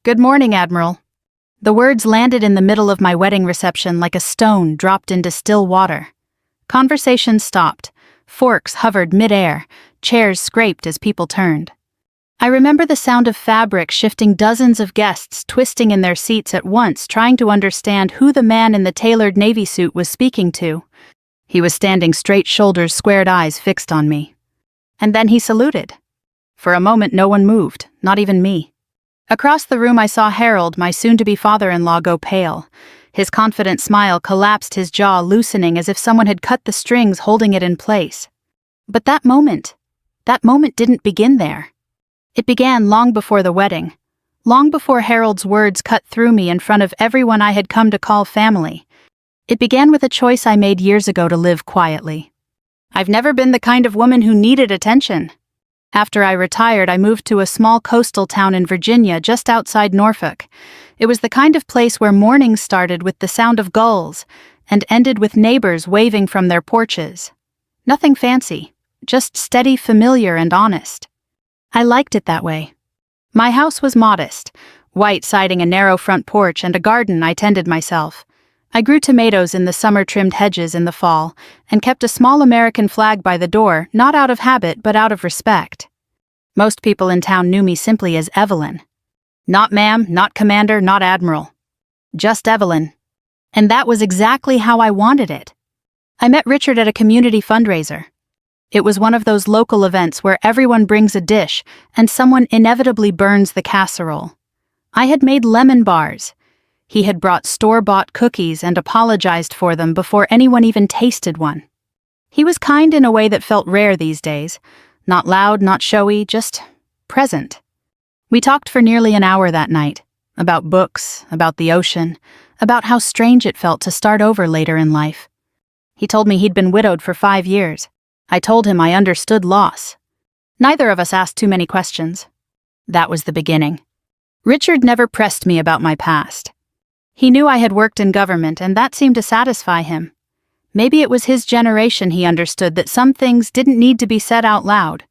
Good morning, Admiral. The words landed in the middle of my wedding reception like a stone dropped into still water. Conversation stopped. Forks hovered mid-air. Chairs scraped as people turned. I remember the sound of fabric shifting, dozens of guests twisting in their seats at once, trying to understand who the man in the tailored navy suit was speaking to. He was standing straight, shoulders squared, eyes fixed on me. And then he saluted. For a moment no one moved, not even me. Across the room I saw Harold, my soon-to-be father-in-law, go pale. His confident smile collapsed, his jaw loosening as if someone had cut the strings holding it in place. But that moment didn't begin there. It began long before the wedding, long before Harold's words cut through me in front of everyone I had come to call family. It began with a choice I made years ago to live quietly. I've never been the kind of woman who needed attention. After I retired, I moved to a small coastal town in Virginia just outside Norfolk. It was the kind of place where mornings started with the sound of gulls and ended with neighbors waving from their porches. Nothing fancy, just steady, familiar, and honest. I liked it that way. My house was modest, white siding, a narrow front porch, and a garden I tended myself. I grew tomatoes in the summer-trimmed hedges in the fall, and kept a small American flag by the door, not out of habit but out of respect. Most people in town knew me simply as Evelyn. Not ma'am, not commander, not admiral. Just Evelyn. And that was exactly how I wanted it. I met Richard at a community fundraiser. It was one of those local events where everyone brings a dish and someone inevitably burns the casserole. I had made lemon bars. He had brought store-bought cookies and apologized for them before anyone even tasted one. He was kind in a way that felt rare these days. Not loud, not showy, just present. We talked for nearly an hour that night. About books, about the ocean, about how strange it felt to start over later in life. He told me he'd been widowed for 5 years. I told him I understood loss. Neither of us asked too many questions. That was the beginning. Richard never pressed me about my past. He knew I had worked in government, and that seemed to satisfy him. Maybe it was his generation he understood that some things didn't need to be said out loud.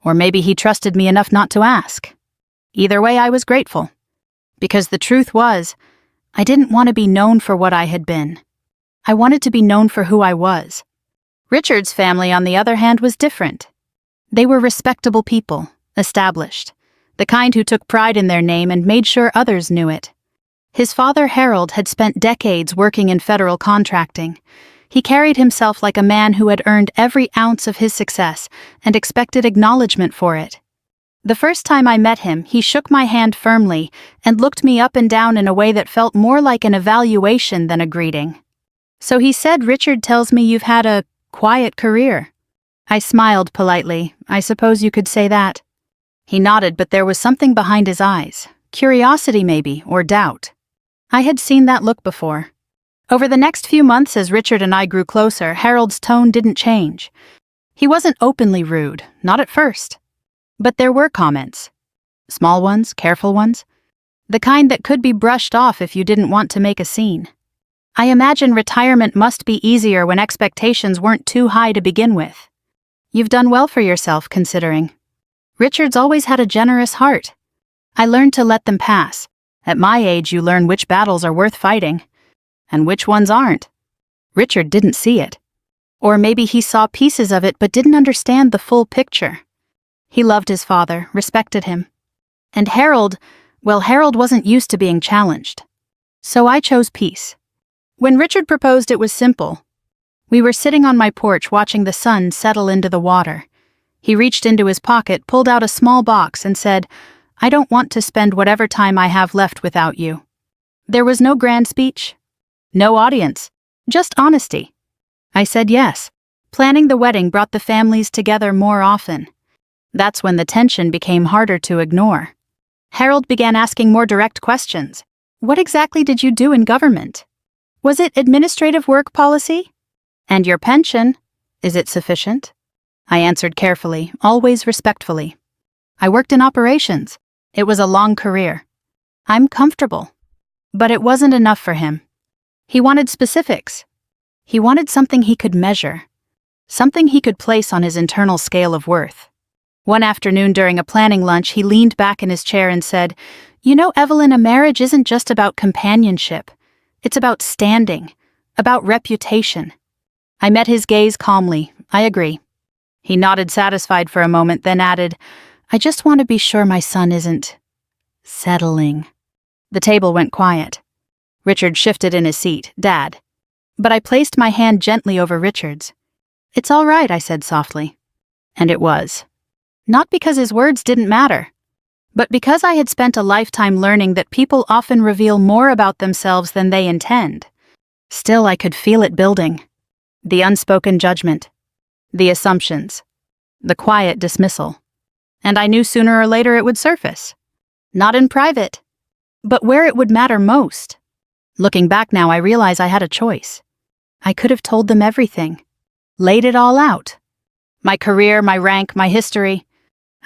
Or maybe he trusted me enough not to ask. Either way, I was grateful. Because the truth was, I didn't want to be known for what I had been. I wanted to be known for who I was. Richard's family, on the other hand, was different. They were respectable people, established, the kind who took pride in their name and made sure others knew it. His father, Harold, had spent decades working in federal contracting. He carried himself like a man who had earned every ounce of his success and expected acknowledgement for it. The first time I met him, he shook my hand firmly and looked me up and down in a way that felt more like an evaluation than a greeting. So he said, "Richard tells me you've had a quiet career." I smiled politely. "I suppose you could say that." He nodded, but there was something behind his eyes. Curiosity maybe, or doubt. I had seen that look before. Over the next few months, as Richard and I grew closer, Harold's tone didn't change. He wasn't openly rude, not at first. But there were comments. Small ones, careful ones. The kind that could be brushed off if you didn't want to make a scene. I imagine retirement must be easier when expectations weren't too high to begin with. You've done well for yourself, considering. Richard's always had a generous heart. I learned to let them pass. At my age, you learn which battles are worth fighting, and which ones aren't. Richard didn't see it. Or maybe he saw pieces of it but didn't understand the full picture. He loved his father, respected him. And Harold wasn't used to being challenged. So I chose peace. When Richard proposed, it was simple. We were sitting on my porch watching the sun settle into the water. He reached into his pocket, pulled out a small box, and said, "I don't want to spend whatever time I have left without you." There was no grand speech. No audience. Just honesty. I said yes. Planning the wedding brought the families together more often. That's when the tension became harder to ignore. Harold began asking more direct questions. "What exactly did you do in government? Was it administrative work policy? And your pension, is it sufficient?" I answered carefully, always respectfully. "I worked in operations. It was a long career. I'm comfortable." But it wasn't enough for him. He wanted specifics. He wanted something he could measure. Something he could place on his internal scale of worth. One afternoon during a planning lunch, he leaned back in his chair and said, You know, Evelyn, a marriage isn't just about companionship. It's about standing, about reputation. I met his gaze calmly. I agree. He nodded satisfied for a moment, then added, I just want to be sure my son isn't settling. The table went quiet. Richard shifted in his seat. Dad. But I placed my hand gently over Richard's. It's all right, I said softly. And it was. Not because his words didn't matter, but because I had spent a lifetime learning that people often reveal more about themselves than they intend. Still, I could feel it building. The unspoken judgment. The assumptions. The quiet dismissal. And I knew sooner or later it would surface. Not in private, but where it would matter most. Looking back now, I realize I had a choice. I could have told them everything. Laid it all out. My career, my rank, my history.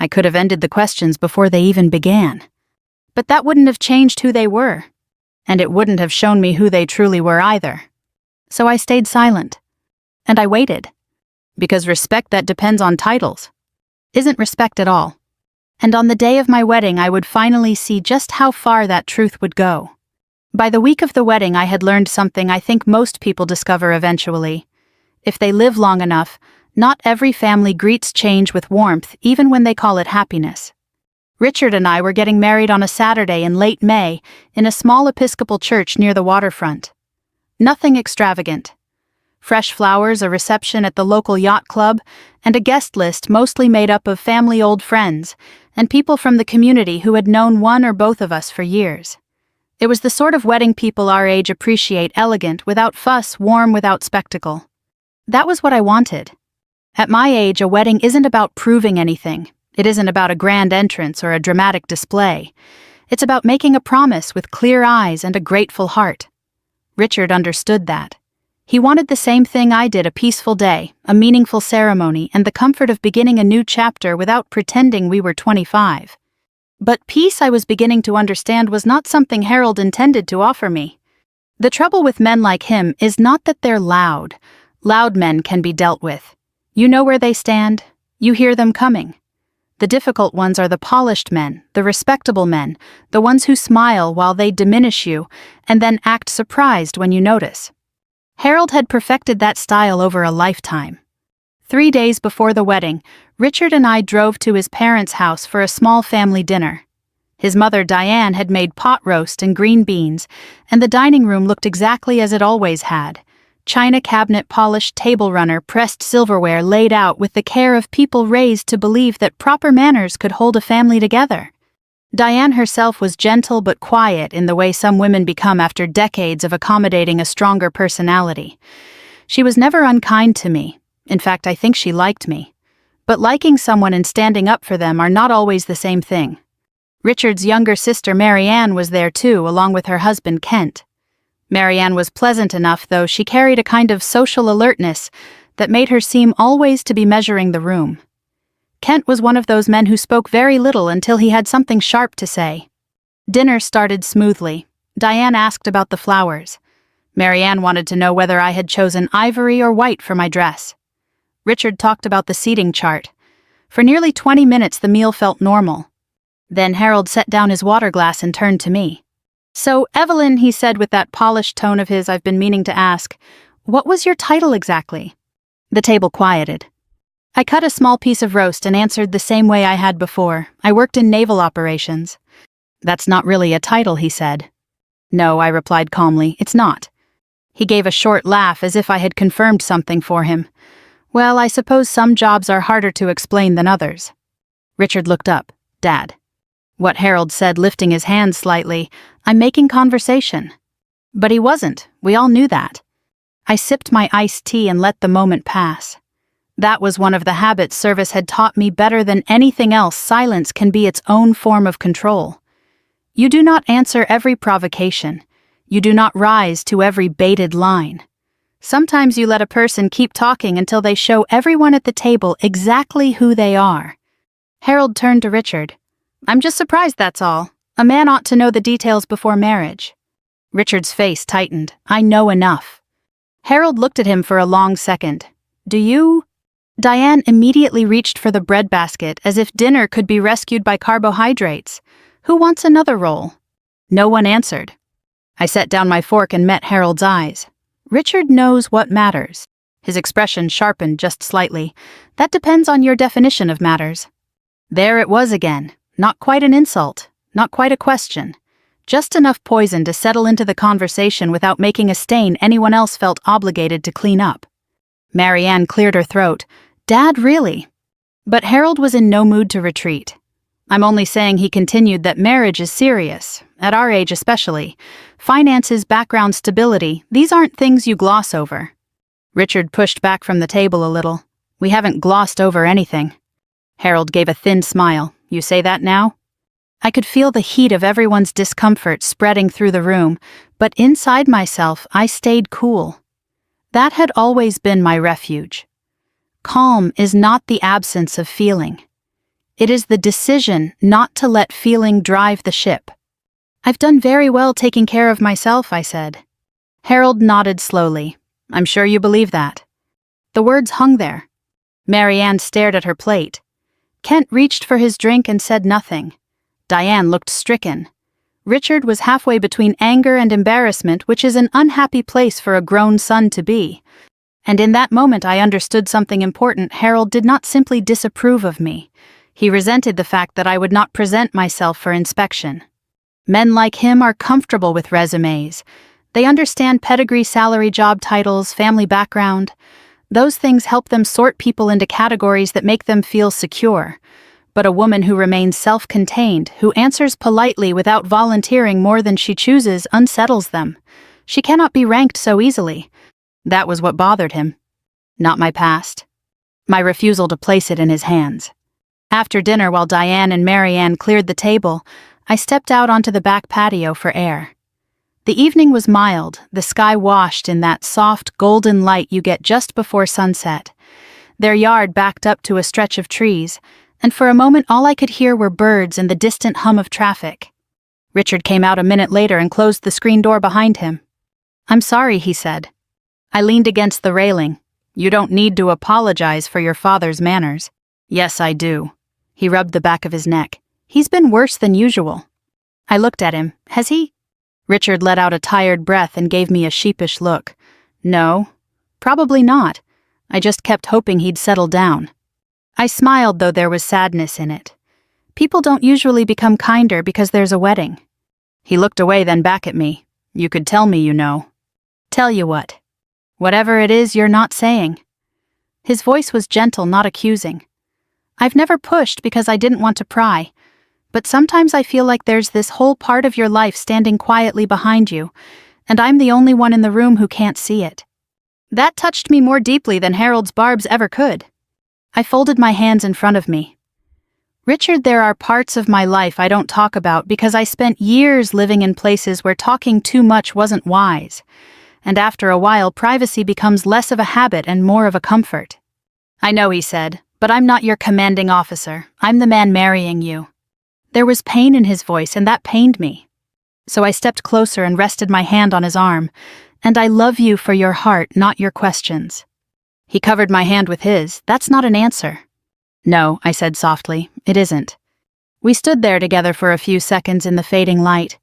I could have ended the questions before they even began. But that wouldn't have changed who they were. And it wouldn't have shown me who they truly were either. So I stayed silent. And I waited. Because respect that depends on titles isn't respect at all. And on the day of my wedding, I would finally see just how far that truth would go. By the week of the wedding, I had learned something I think most people discover eventually. If they live long enough, not every family greets change with warmth, even when they call it happiness. Richard and I were getting married on a Saturday in late May in a small Episcopal church near the waterfront. Nothing extravagant. Fresh flowers, a reception at the local yacht club, and a guest list mostly made up of family old friends and people from the community who had known one or both of us for years. It was the sort of wedding people our age appreciate, elegant, without fuss, warm, without spectacle. That was what I wanted. At my age, a wedding isn't about proving anything. It isn't about a grand entrance or a dramatic display. It's about making a promise with clear eyes and a grateful heart. Richard understood that. He wanted the same thing I did, a peaceful day, a meaningful ceremony, and the comfort of beginning a new chapter without pretending we were 25. But peace, I was beginning to understand, was not something Harold intended to offer me. The trouble with men like him is not that they're loud. Loud men can be dealt with. You know where they stand. You hear them coming. The difficult ones are the polished men, the respectable men, the ones who smile while they diminish you, and then act surprised when you notice. Harold had perfected that style over a lifetime. 3 days before the wedding, Richard and I drove to his parents' house for a small family dinner. His mother, Diane, had made pot roast and green beans, and the dining room looked exactly as it always had. China cabinet, polished table runner, pressed silverware laid out with the care of people raised to believe that proper manners could hold a family together. Diane herself was gentle but quiet in the way some women become after decades of accommodating a stronger personality. She was never unkind to me. In fact, I think she liked me. But liking someone and standing up for them are not always the same thing. Richard's younger sister, Marianne, was there too, along with her husband, Kent. Marianne was pleasant enough, though she carried a kind of social alertness that made her seem always to be measuring the room. Kent was one of those men who spoke very little until he had something sharp to say. Dinner started smoothly. Diane asked about the flowers. Marianne wanted to know whether I had chosen ivory or white for my dress. Richard talked about the seating chart. For nearly 20 minutes the meal felt normal. Then Harold set down his water glass and turned to me. So, Evelyn, he said with that polished tone of his I've been meaning to ask, what was your title exactly? The table quieted. I cut a small piece of roast and answered the same way I had before. I worked in naval operations. That's not really a title, he said. No, I replied calmly, it's not. He gave a short laugh as if I had confirmed something for him. Well, I suppose some jobs are harder to explain than others. Richard looked up. Dad. What Harold said, lifting his hands slightly, I'm making conversation. But he wasn't. We all knew that. I sipped my iced tea and let the moment pass. That was one of the habits service had taught me better than anything else. Silence can be its own form of control. You do not answer every provocation. You do not rise to every baited line. Sometimes you let a person keep talking until they show everyone at the table exactly who they are. Harold turned to Richard. I'm just surprised, that's all. A man ought to know the details before marriage. Richard's face tightened. I know enough. Harold looked at him for a long second. Do you? Diane immediately reached for the breadbasket as if dinner could be rescued by carbohydrates. Who wants another roll? No one answered. I set down my fork and met Harold's eyes. Richard knows what matters. His expression sharpened just slightly. That depends on your definition of matters. There it was again. Not quite an insult. Not quite a question. Just enough poison to settle into the conversation without making a stain anyone else felt obligated to clean up. Marianne cleared her throat. Dad, really? But Harold was in no mood to retreat. I'm only saying, he continued, that marriage is serious, at our age especially. Finances, background stability, these aren't things you gloss over. Richard pushed back from the table a little. We haven't glossed over anything. Harold gave a thin smile. You say that now? I could feel the heat of everyone's discomfort spreading through the room, but inside myself I stayed cool. That had always been my refuge. Calm is not the absence of feeling. It is the decision not to let feeling drive the ship. I've done very well taking care of myself, I said. Harold nodded slowly. I'm sure you believe that. The words hung there. Marianne stared at her plate. Kent reached for his drink and said nothing. Diane looked stricken. Richard was halfway between anger and embarrassment, which is an unhappy place for a grown son to be. And in that moment I understood something important. Harold did not simply disapprove of me. He resented the fact that I would not present myself for inspection. Men like him are comfortable with resumes. They understand pedigree, salary, job titles, family background. Those things help them sort people into categories that make them feel secure. But a woman who remains self-contained, who answers politely without volunteering more than she chooses, unsettles them. She cannot be ranked so easily. That was what bothered him. Not my past. My refusal to place it in his hands. After dinner, while Diane and Marianne cleared the table, I stepped out onto the back patio for air. The evening was mild, the sky washed in that soft, golden light you get just before sunset. Their yard backed up to a stretch of trees, and for a moment all I could hear were birds and the distant hum of traffic. Richard came out a minute later and closed the screen door behind him. I'm sorry, he said. I leaned against the railing. You don't need to apologize for your father's manners. Yes, I do. He rubbed the back of his neck. He's been worse than usual. I looked at him. Has he? Richard let out a tired breath and gave me a sheepish look. No, probably not. I just kept hoping he'd settle down. I smiled, though there was sadness in it. People don't usually become kinder because there's a wedding. He looked away, then back at me. You could tell me, you know. Tell you what. Whatever it is you're not saying. His voice was gentle, not accusing. I've never pushed because I didn't want to pry, but sometimes I feel like there's this whole part of your life standing quietly behind you, and I'm the only one in the room who can't see it. That touched me more deeply than Harold's barbs ever could. I folded my hands in front of me. Richard, there are parts of my life I don't talk about because I spent years living in places where talking too much wasn't wise, and after a while privacy becomes less of a habit and more of a comfort. I know, he said, but I'm not your commanding officer. I'm the man marrying you. There was pain in his voice, and that pained me. So I stepped closer and rested my hand on his arm. And I love you for your heart, not your questions. He covered my hand with his. That's not an answer. No, I said softly, it isn't. We stood there together for a few seconds in the fading light.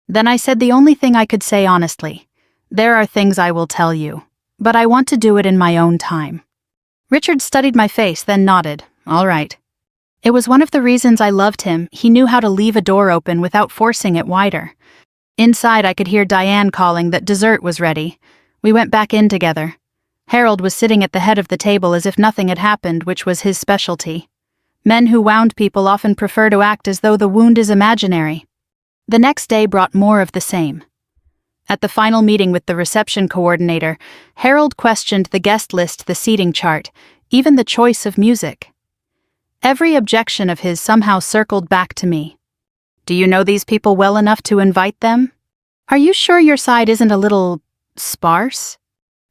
Then I said the only thing I could say honestly. There are things I will tell you, but I want to do it in my own time. Richard studied my face, then nodded. All right. It was one of the reasons I loved him. He knew how to leave a door open without forcing it wider. Inside, I could hear Diane calling that dessert was ready. We went back in together. Harold was sitting at the head of the table as if nothing had happened, which was his specialty. Men who wound people often prefer to act as though the wound is imaginary. The next day brought more of the same. At the final meeting with the reception coordinator, Harold questioned the guest list, the seating chart, even the choice of music. Every objection of his somehow circled back to me. Do you know these people well enough to invite them? Are you sure your side isn't a little sparse?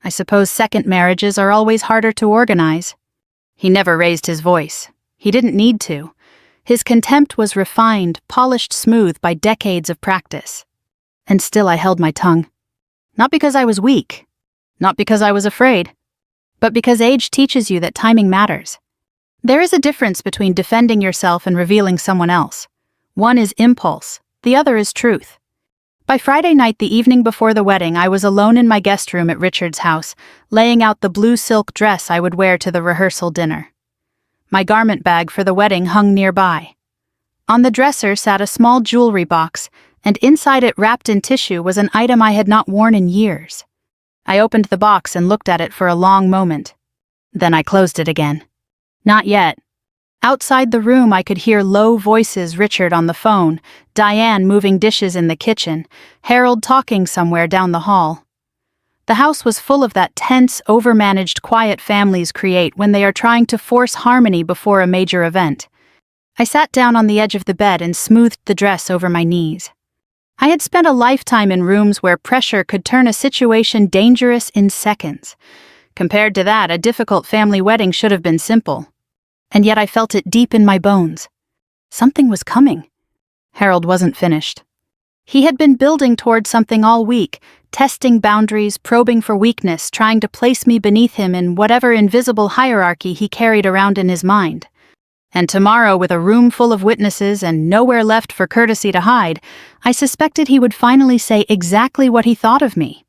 I suppose second marriages are always harder to organize. He never raised his voice. He didn't need to. His contempt was refined, polished smooth by decades of practice. And still I held my tongue. Not because I was weak, not because I was afraid, but because age teaches you that timing matters. There is a difference between defending yourself and revealing someone else. One is impulse, the other is truth. By Friday night, the evening before the wedding, I was alone in my guest room at Richard's house, laying out the blue silk dress I would wear to the rehearsal dinner. My garment bag for the wedding hung nearby. On the dresser sat a small jewelry box, and inside it, wrapped in tissue, was an item I had not worn in years. I opened the box and looked at it for a long moment. Then I closed it again. Not yet. Outside the room, I could hear low voices, Richard on the phone, Diane moving dishes in the kitchen, Harold talking somewhere down the hall. The house was full of that tense, overmanaged quiet families create when they are trying to force harmony before a major event. I sat down on the edge of the bed and smoothed the dress over my knees. I had spent a lifetime in rooms where pressure could turn a situation dangerous in seconds. Compared to that, a difficult family wedding should have been simple. And yet I felt it deep in my bones. Something was coming. Harold wasn't finished. He had been building toward something all week, testing boundaries, probing for weakness, trying to place me beneath him in whatever invisible hierarchy he carried around in his mind. And tomorrow, with a room full of witnesses and nowhere left for courtesy to hide, I suspected he would finally say exactly what he thought of me.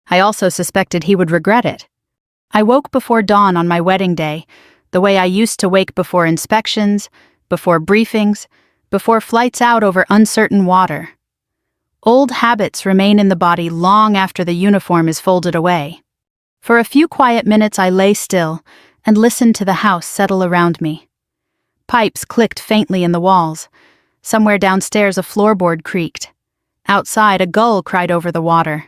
I also suspected he would regret it. I woke before dawn on my wedding day, the way I used to wake before inspections, before briefings, before flights out over uncertain water. Old habits remain in the body long after the uniform is folded away. For a few quiet minutes I lay still and listened to the house settle around me. Pipes clicked faintly in the walls. Somewhere downstairs a floorboard creaked. Outside a gull cried over the water.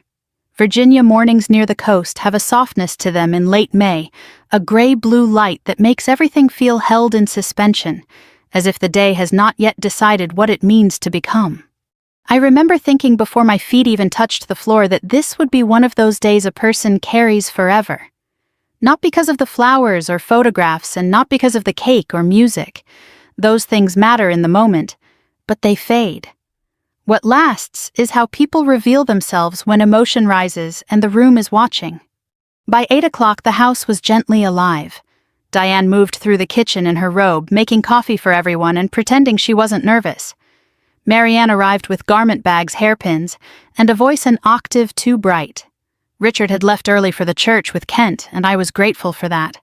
Virginia mornings near the coast have a softness to them in late May, a gray-blue light that makes everything feel held in suspension, as if the day has not yet decided what it means to become. I remember thinking before my feet even touched the floor that this would be one of those days a person carries forever. Not because of the flowers or photographs, and not because of the cake or music. Those things matter in the moment, but they fade. What lasts is how people reveal themselves when emotion rises and the room is watching. By 8 o'clock, the house was gently alive. Diane moved through the kitchen in her robe, making coffee for everyone and pretending she wasn't nervous. Marianne arrived with garment bags, hairpins, and a voice an octave too bright. Richard had left early for the church with Kent, and I was grateful for that.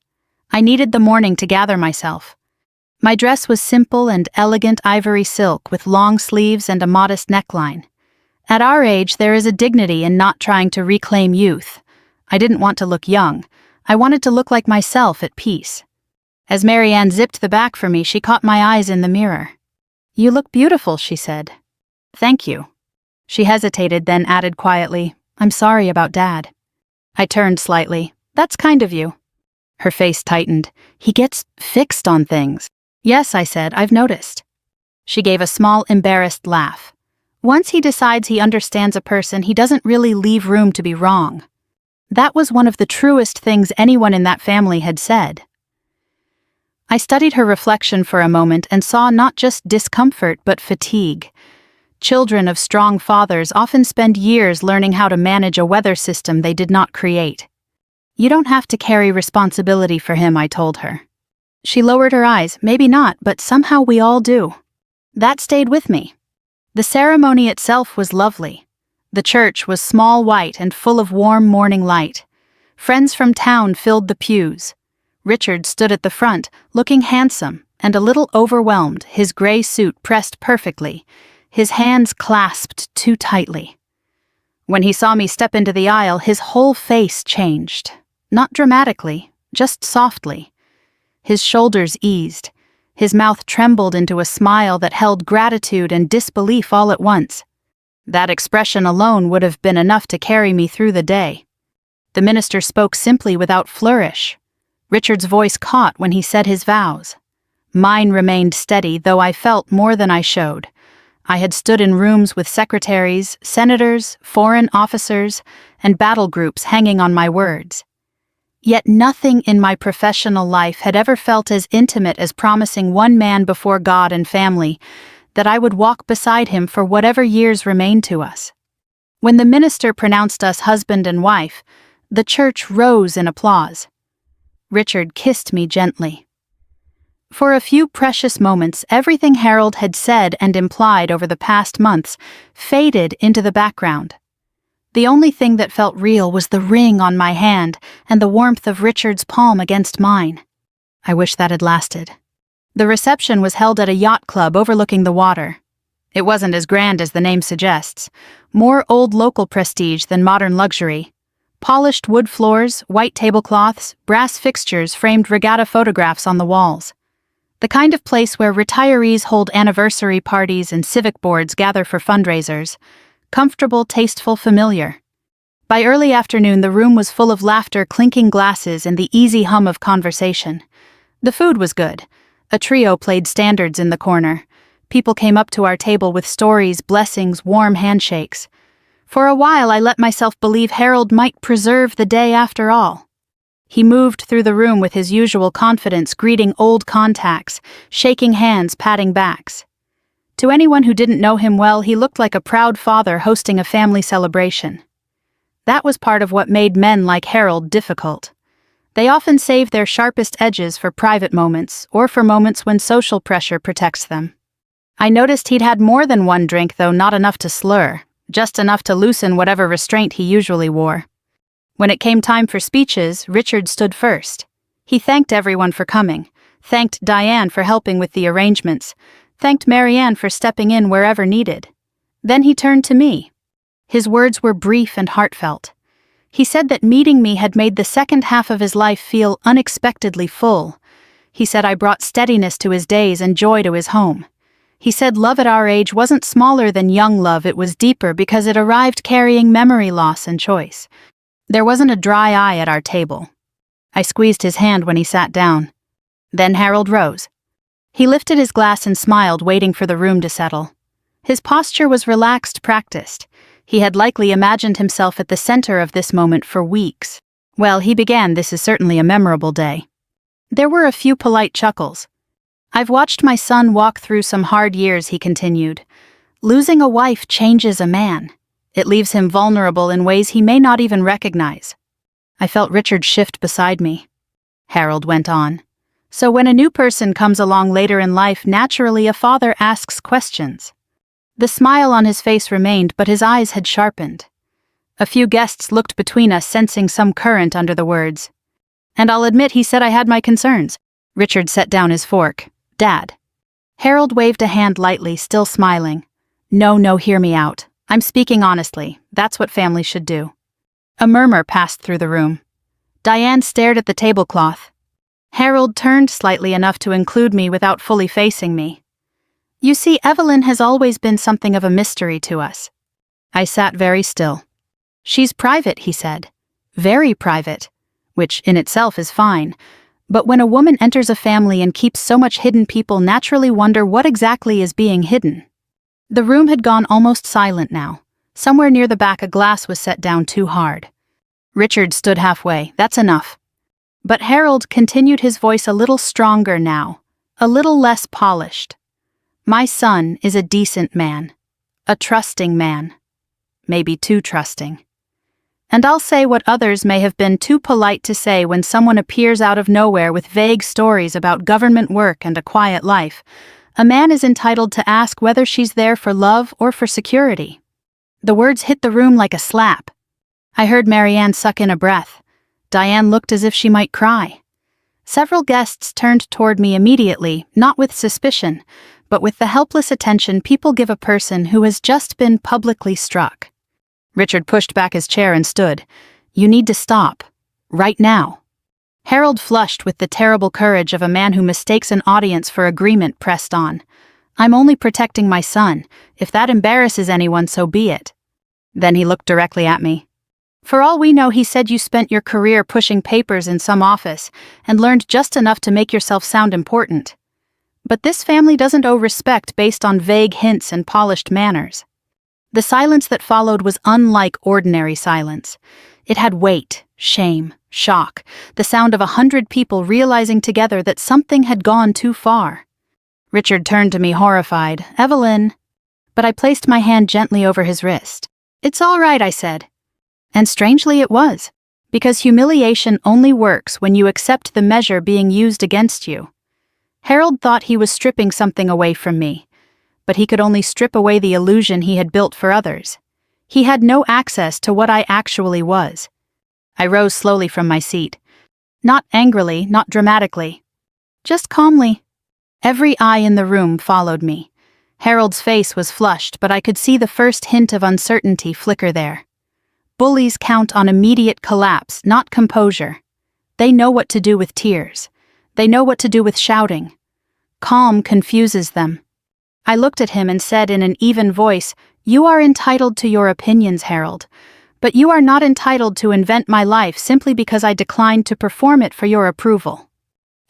I needed the morning to gather myself. My dress was simple and elegant ivory silk with long sleeves and a modest neckline. At our age, there is a dignity in not trying to reclaim youth. I didn't want to look young. I wanted to look like myself at peace. As Marianne zipped the back for me, she caught my eyes in the mirror. "You look beautiful," she said. "Thank you." She hesitated, then added quietly, "I'm sorry about Dad." I turned slightly. "That's kind of you." Her face tightened. "He gets fixed on things." "Yes," I said, "I've noticed." She gave a small, embarrassed laugh. "Once he decides he understands a person, he doesn't really leave room to be wrong." That was one of the truest things anyone in that family had said. I studied her reflection for a moment and saw not just discomfort but fatigue. Children of strong fathers often spend years learning how to manage a weather system they did not create. "You don't have to carry responsibility for him," I told her. She lowered her eyes. "Maybe not, but somehow we all do." That stayed with me. The ceremony itself was lovely. The church was small, white, and full of warm morning light. Friends from town filled the pews. Richard stood at the front, looking handsome and a little overwhelmed, his gray suit pressed perfectly, his hands clasped too tightly. When he saw me step into the aisle, his whole face changed. Not dramatically, just softly. His shoulders eased. His mouth trembled into a smile that held gratitude and disbelief all at once. That expression alone would have been enough to carry me through the day. The minister spoke simply without flourish. Richard's voice caught when he said his vows. Mine remained steady, though I felt more than I showed. I had stood in rooms with secretaries, senators, foreign officers, and battle groups hanging on my words. Yet nothing in my professional life had ever felt as intimate as promising one man before God and family that I would walk beside him for whatever years remained to us. When the minister pronounced us husband and wife, the church rose in applause. Richard kissed me gently. For a few precious moments, everything Harold had said and implied over the past months faded into the background. The only thing that felt real was the ring on my hand and the warmth of Richard's palm against mine. I wish that had lasted. The reception was held at a yacht club overlooking the water. It wasn't as grand as the name suggests. More old local prestige than modern luxury. Polished wood floors, white tablecloths, brass fixtures framed regatta photographs on the walls. The kind of place where retirees hold anniversary parties and civic boards gather for fundraisers. Comfortable, tasteful, familiar. By early afternoon, the room was full of laughter, clinking glasses, and the easy hum of conversation. The food was good. A trio played standards in the corner. People came up to our table with stories, blessings, warm handshakes. For a while, I let myself believe Harold might preserve the day after all. He moved through the room with his usual confidence, greeting old contacts, shaking hands, patting backs. To anyone who didn't know him well, he looked like a proud father hosting a family celebration. That was part of what made men like Harold difficult. They often save their sharpest edges for private moments, or for moments when social pressure protects them. I noticed he'd had more than one drink, though not enough to slur, just enough to loosen whatever restraint he usually wore. When it came time for speeches, Richard stood first. He thanked everyone for coming, thanked Diane for helping with the arrangements, thanked Marianne for stepping in wherever needed. Then he turned to me. His words were brief and heartfelt. He said that meeting me had made the second half of his life feel unexpectedly full. He said I brought steadiness to his days and joy to his home. He said love at our age wasn't smaller than young love, it was deeper because it arrived carrying memory loss and choice. There wasn't a dry eye at our table. I squeezed his hand when he sat down. Then Harold rose. He lifted his glass and smiled, waiting for the room to settle. His posture was relaxed, practiced. He had likely imagined himself at the center of this moment for weeks. Well, he began, "This is certainly a memorable day." There were a few polite chuckles. "I've watched my son walk through some hard years," he continued. "Losing a wife changes a man. It leaves him vulnerable in ways he may not even recognize." I felt Richard shift beside me. Harold went on. "So when a new person comes along later in life, naturally a father asks questions." The smile on his face remained, but his eyes had sharpened. A few guests looked between us, sensing some current under the words. And I'll admit he said I had my concerns. Richard set down his fork. "Dad." Harold waved a hand lightly, still smiling. No, hear me out. I'm speaking honestly. That's what families should do." A murmur passed through the room. Diane stared at the tablecloth. Harold turned slightly enough to include me without fully facing me. "You see, Evelyn has always been something of a mystery to us." I sat very still. "She's private," he said. "Very private," which in itself is fine. But when a woman enters a family and keeps so much hidden, people naturally wonder what exactly is being hidden. The room had gone almost silent now. Somewhere near the back, a glass was set down too hard. Richard stood halfway. "That's enough." But Harold continued, his voice a little stronger now, a little less polished. "My son is a decent man. A trusting man. Maybe too trusting. And I'll say what others may have been too polite to say when someone appears out of nowhere with vague stories about government work and a quiet life. A man is entitled to ask whether she's there for love or for security." The words hit the room like a slap. I heard Marianne suck in a breath. Diane looked as if she might cry. Several guests turned toward me immediately, not with suspicion, but with the helpless attention people give a person who has just been publicly struck. Richard pushed back his chair and stood. "You need to stop. Right now." Harold flushed with the terrible courage of a man who mistakes an audience for agreement, pressed on. "I'm only protecting my son. If that embarrasses anyone, so be it." Then he looked directly at me. "For all we know, he said you spent your career pushing papers in some office and learned just enough to make yourself sound important. But this family doesn't owe respect based on vague hints and polished manners." The silence that followed was unlike ordinary silence. It had weight, shame, shock, the sound of 100 people realizing together that something had gone too far. Richard turned to me horrified. "Evelyn." But I placed my hand gently over his wrist. "It's all right," I said. And strangely it was, because humiliation only works when you accept the measure being used against you. Harold thought he was stripping something away from me, but he could only strip away the illusion he had built for others. He had no access to what I actually was. I rose slowly from my seat. Not angrily, not dramatically. Just calmly. Every eye in the room followed me. Harold's face was flushed, but I could see the first hint of uncertainty flicker there. Bullies count on immediate collapse, not composure. They know what to do with tears. They know what to do with shouting. Calm confuses them. I looked at him and said in an even voice, "You are entitled to your opinions, Harold, but you are not entitled to invent my life simply because I declined to perform it for your approval."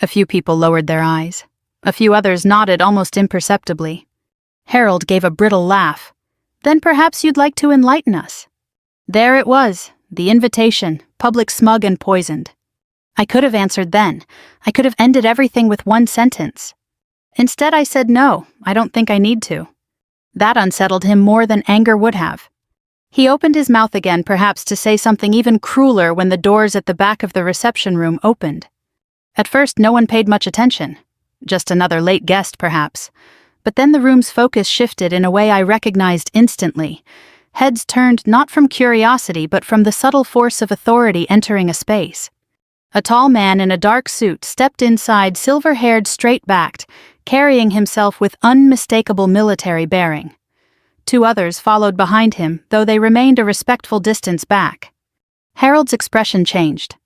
A few people lowered their eyes. A few others nodded almost imperceptibly. Harold gave a brittle laugh. "Then perhaps you'd like to enlighten us." There it was, the invitation, public, smug, and poisoned. I could have answered then. I could have ended everything with one sentence. Instead, I said no, I don't think I need to. That unsettled him more than anger would have. He opened his mouth again, perhaps to say something even crueler, when the doors at the back of the reception room opened. At first, no one paid much attention. Just another late guest, perhaps. But then the room's focus shifted in a way I recognized instantly. Heads turned not from curiosity, but from the subtle force of authority entering a space. A tall man in a dark suit stepped inside, silver-haired, straight-backed, carrying himself with unmistakable military bearing. Two others followed behind him, though they remained a respectful distance back. Harold's expression changed.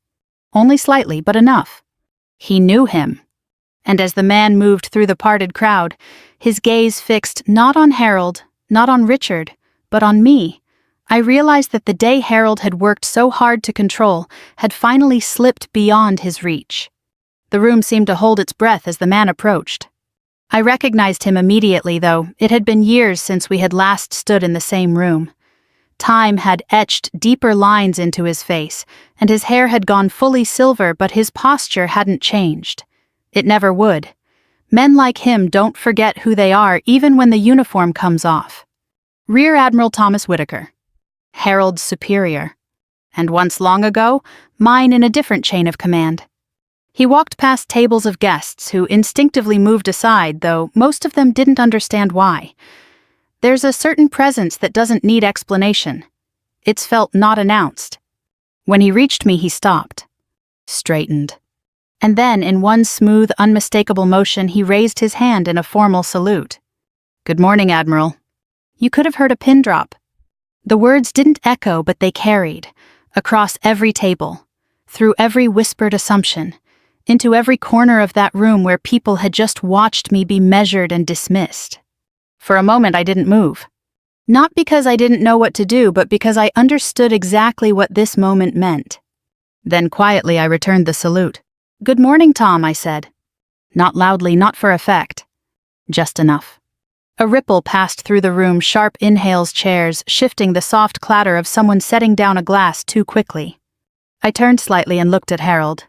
Only slightly, but enough. He knew him. And as the man moved through the parted crowd, his gaze fixed not on Harold, not on Richard, but on me, I realized that the day Harold had worked so hard to control had finally slipped beyond his reach. The room seemed to hold its breath as the man approached. I recognized him immediately, though it had been years since we had last stood in the same room. Time had etched deeper lines into his face, and his hair had gone fully silver, but his posture hadn't changed. It never would. Men like him don't forget who they are even when the uniform comes off. Rear Admiral Thomas Whitaker. Harold's superior. And once long ago, mine in a different chain of command. He walked past tables of guests who instinctively moved aside, though most of them didn't understand why. There's a certain presence that doesn't need explanation. It's felt, not announced. When he reached me, he stopped. Straightened. And then, in one smooth, unmistakable motion, he raised his hand in a formal salute. "Good morning, Admiral." You could have heard a pin drop. The words didn't echo, but they carried, across every table, through every whispered assumption, into every corner of that room where people had just watched me be measured and dismissed. For a moment I didn't move. Not because I didn't know what to do, but because I understood exactly what this moment meant. Then quietly I returned the salute. "Good morning, Tom," I said. Not loudly, not for effect. Just enough. A ripple passed through the room, sharp inhales, chairs, shifting, the soft clatter of someone setting down a glass too quickly. I turned slightly and looked at Harold.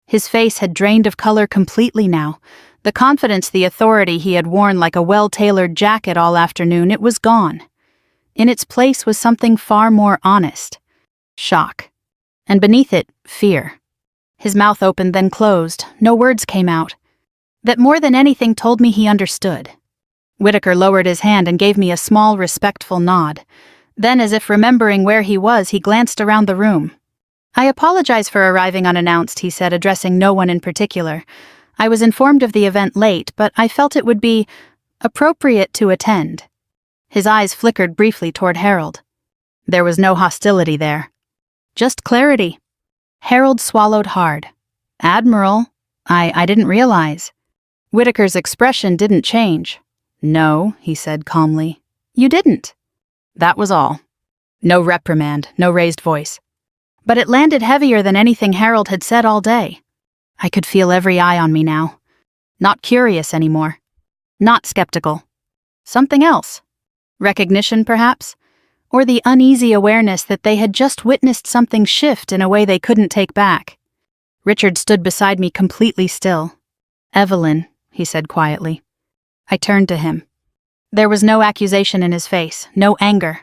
His face had drained of color completely now. The confidence, the authority he had worn like a well-tailored jacket all afternoon, it was gone. In its place was something far more honest. Shock. And beneath it, fear. His mouth opened, then closed. No words came out. That more than anything told me he understood. Whitaker lowered his hand and gave me a small, respectful nod. Then, as if remembering where he was, he glanced around the room. "I apologize for arriving unannounced," he said, addressing no one in particular. "I was informed of the event late, but I felt it would be appropriate to attend." His eyes flickered briefly toward Harold. There was no hostility there. Just clarity. Harold swallowed hard. "Admiral, I didn't realize." Whitaker's expression didn't change. "No," he said calmly. "You didn't." That was all. No reprimand, no raised voice. But it landed heavier than anything Harold had said all day. I could feel every eye on me now. Not curious anymore. Not skeptical. Something else. Recognition, perhaps? Or the uneasy awareness that they had just witnessed something shift in a way they couldn't take back. Richard stood beside me, completely still. "Evelyn," he said quietly. I turned to him. There was no accusation in his face, no anger.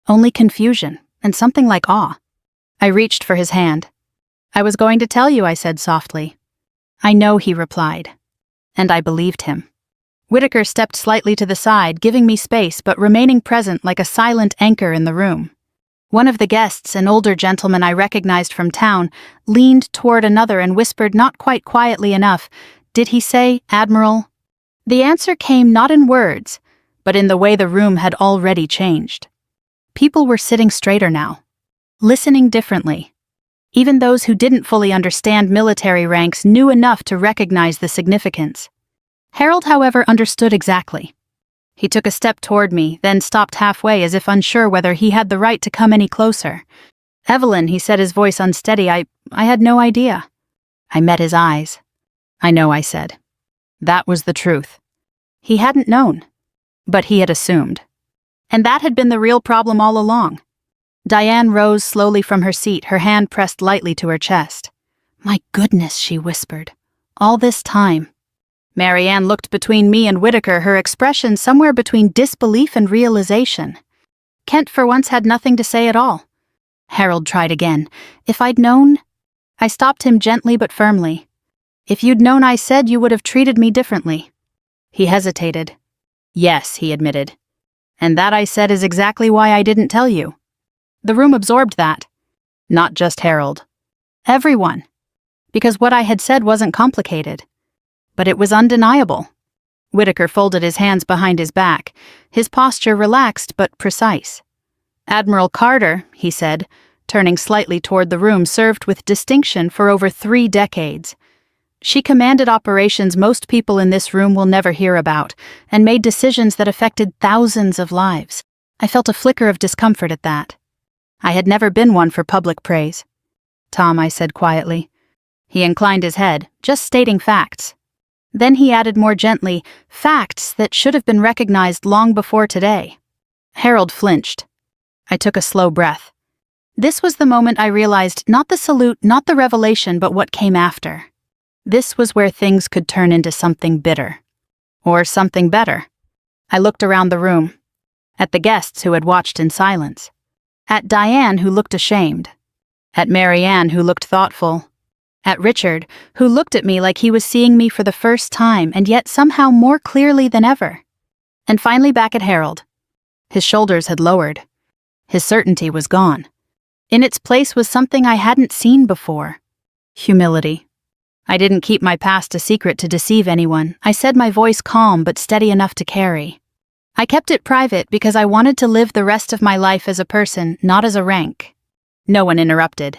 Only confusion, and something like awe. I reached for his hand. "I was going to tell you," I said softly. "I know," he replied. And I believed him. Whitaker stepped slightly to the side, giving me space but remaining present like a silent anchor in the room. One of the guests, an older gentleman I recognized from town, leaned toward another and whispered not quite quietly enough, "Did he say, Admiral?" The answer came not in words, but in the way the room had already changed. People were sitting straighter now, listening differently. Even those who didn't fully understand military ranks knew enough to recognize the significance. Harold, however, understood exactly. He took a step toward me, then stopped halfway as if unsure whether he had the right to come any closer. "Evelyn," he said, his voice unsteady, I had no idea." I met his eyes. "I know," I said. That was the truth. He hadn't known, but he had assumed. And that had been the real problem all along. Diane rose slowly from her seat, her hand pressed lightly to her chest. "My goodness," she whispered. "All this time." Marianne looked between me and Whitaker, her expression somewhere between disbelief and realization. Kent for once had nothing to say at all. Harold tried again. "If I'd known—" I stopped him gently but firmly. "If you'd known I said, you would have treated me differently." He hesitated. "Yes," he admitted. "And that I said is exactly why I didn't tell you." The room absorbed that. Not just Harold. Everyone. Because what I had said wasn't complicated. But it was undeniable. Whitaker folded his hands behind his back, his posture relaxed but precise. "Admiral Carter," he said, turning slightly toward the room, served with distinction for over 3 decades. She commanded operations most people in this room will never hear about, and made decisions that affected thousands of lives. I felt a flicker of discomfort at that. I had never been one for public praise. "Tom," I said quietly. He inclined his head, just stating facts. Then he added more gently, "Facts that should have been recognized long before today." Harold flinched. I took a slow breath. This was the moment I realized not the salute, not the revelation, but what came after. This was where things could turn into something bitter. Or something better. I looked around the room. At the guests who had watched in silence. At Diane, who looked ashamed. At Marianne, who looked thoughtful. At Richard, who looked at me like he was seeing me for the first time and yet somehow more clearly than ever. And finally back at Harold. His shoulders had lowered. His certainty was gone. In its place was something I hadn't seen before. Humility. I didn't keep my past a secret to deceive anyone. I said, my voice calm but steady enough to carry. I kept it private because I wanted to live the rest of my life as a person, not as a rank. No one interrupted.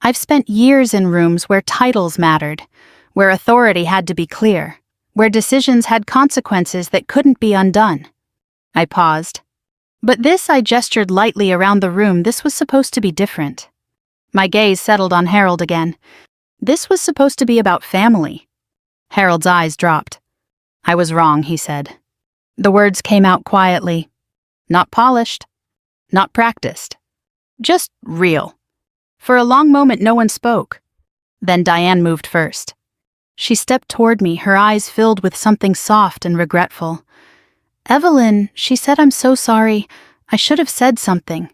I've spent years in rooms where titles mattered, where authority had to be clear, where decisions had consequences that couldn't be undone. I paused. But this, I gestured lightly around the room, this was supposed to be different. My gaze settled on Harold again. This was supposed to be about family. Harold's eyes dropped. "I was wrong," he said. The words came out quietly. Not polished. Not practiced. Just real. For a long moment no one spoke. Then Diane moved first. She stepped toward me, her eyes filled with something soft and regretful. "Evelyn," she said, "I'm so sorry. I should have said something."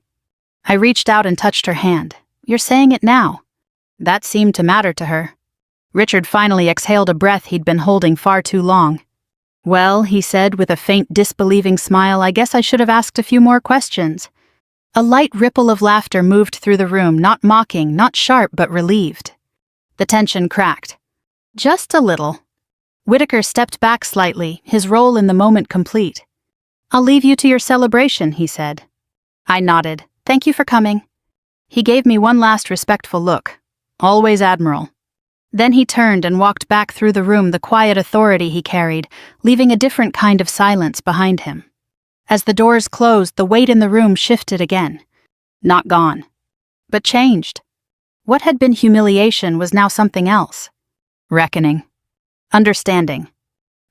I reached out and touched her hand. "You're saying it now." That seemed to matter to her. Richard finally exhaled a breath he'd been holding far too long. "Well," he said with a faint disbelieving smile, "I guess I should have asked a few more questions." A light ripple of laughter moved through the room, not mocking, not sharp, but relieved. The tension cracked. Just a little. Whitaker stepped back slightly, his role in the moment complete. "I'll leave you to your celebration," he said. I nodded. "Thank you for coming." He gave me one last respectful look. "Always Admiral." Then he turned and walked back through the room, the quiet authority he carried, leaving a different kind of silence behind him. As the doors closed, the weight in the room shifted again. Not gone, but changed. What had been humiliation was now something else. Reckoning. Understanding.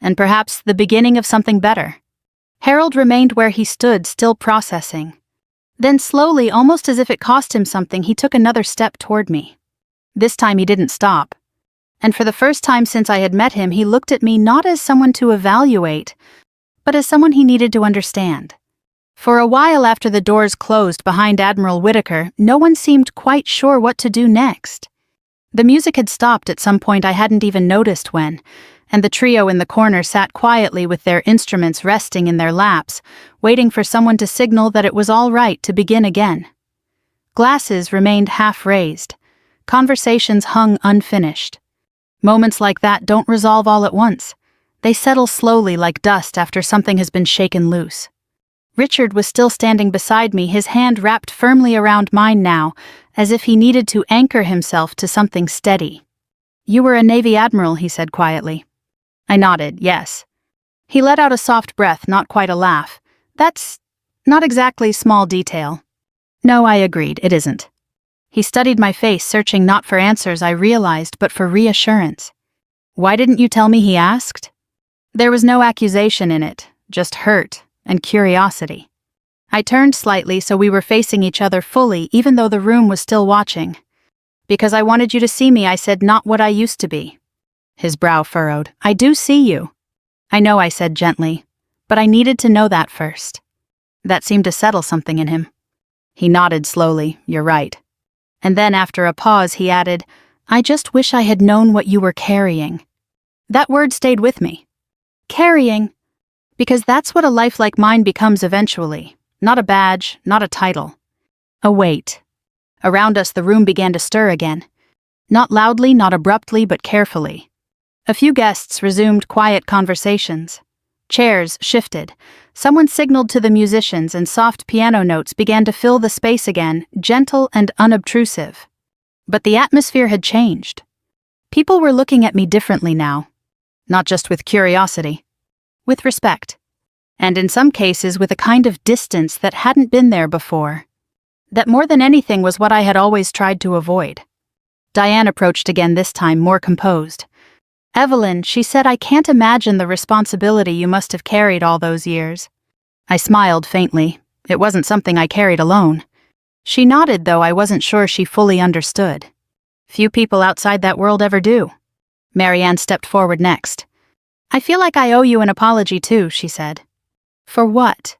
And perhaps the beginning of something better. Harold remained where he stood, still processing. Then slowly, almost as if it cost him something, he took another step toward me. This time he didn't stop. And for the first time since I had met him, he looked at me not as someone to evaluate, but as someone he needed to understand. For a while after the doors closed behind Admiral Whitaker, no one seemed quite sure what to do next. The music had stopped at some point I hadn't even noticed when, and the trio in the corner sat quietly with their instruments resting in their laps, waiting for someone to signal that it was all right to begin again. Glasses remained half-raised. Conversations hung unfinished. Moments like that don't resolve all at once. They settle slowly like dust after something has been shaken loose. Richard was still standing beside me, his hand wrapped firmly around mine now, as if he needed to anchor himself to something steady. "You were a Navy admiral," he said quietly. I nodded, yes. He let out a soft breath, not quite a laugh. "That's not exactly small detail." "No," I agreed, "it isn't." He studied my face, searching not for answers, I realized, but for reassurance. "Why didn't you tell me?" he asked. There was no accusation in it, just hurt and curiosity. I turned slightly so we were facing each other fully, even though the room was still watching. "Because I wanted you to see me," I said, "not what I used to be." His brow furrowed. "I do see you." "I know," I said gently, "but I needed to know that first." That seemed to settle something in him. He nodded slowly. "You're right." And then, after a pause, he added, "I just wish I had known what you were carrying." That word stayed with me. Carrying. Because that's what a life like mine becomes eventually. Not a badge, not a title. A weight. Around us, the room began to stir again. Not loudly, not abruptly, but carefully. A few guests resumed quiet conversations. Chairs shifted. Someone signaled to the musicians, and soft piano notes began to fill the space again, gentle and unobtrusive. But the atmosphere had changed. People were looking at me differently now. Not just with curiosity. With respect. And in some cases with a kind of distance that hadn't been there before. That more than anything was what I had always tried to avoid. Diane approached again, this time more composed. "Evelyn," she said, "I can't imagine the responsibility you must have carried all those years." I smiled faintly. It wasn't something I carried alone. She nodded, though I wasn't sure she fully understood. Few people outside that world ever do. Marianne stepped forward next. "I feel like I owe you an apology too," she said. "For what?"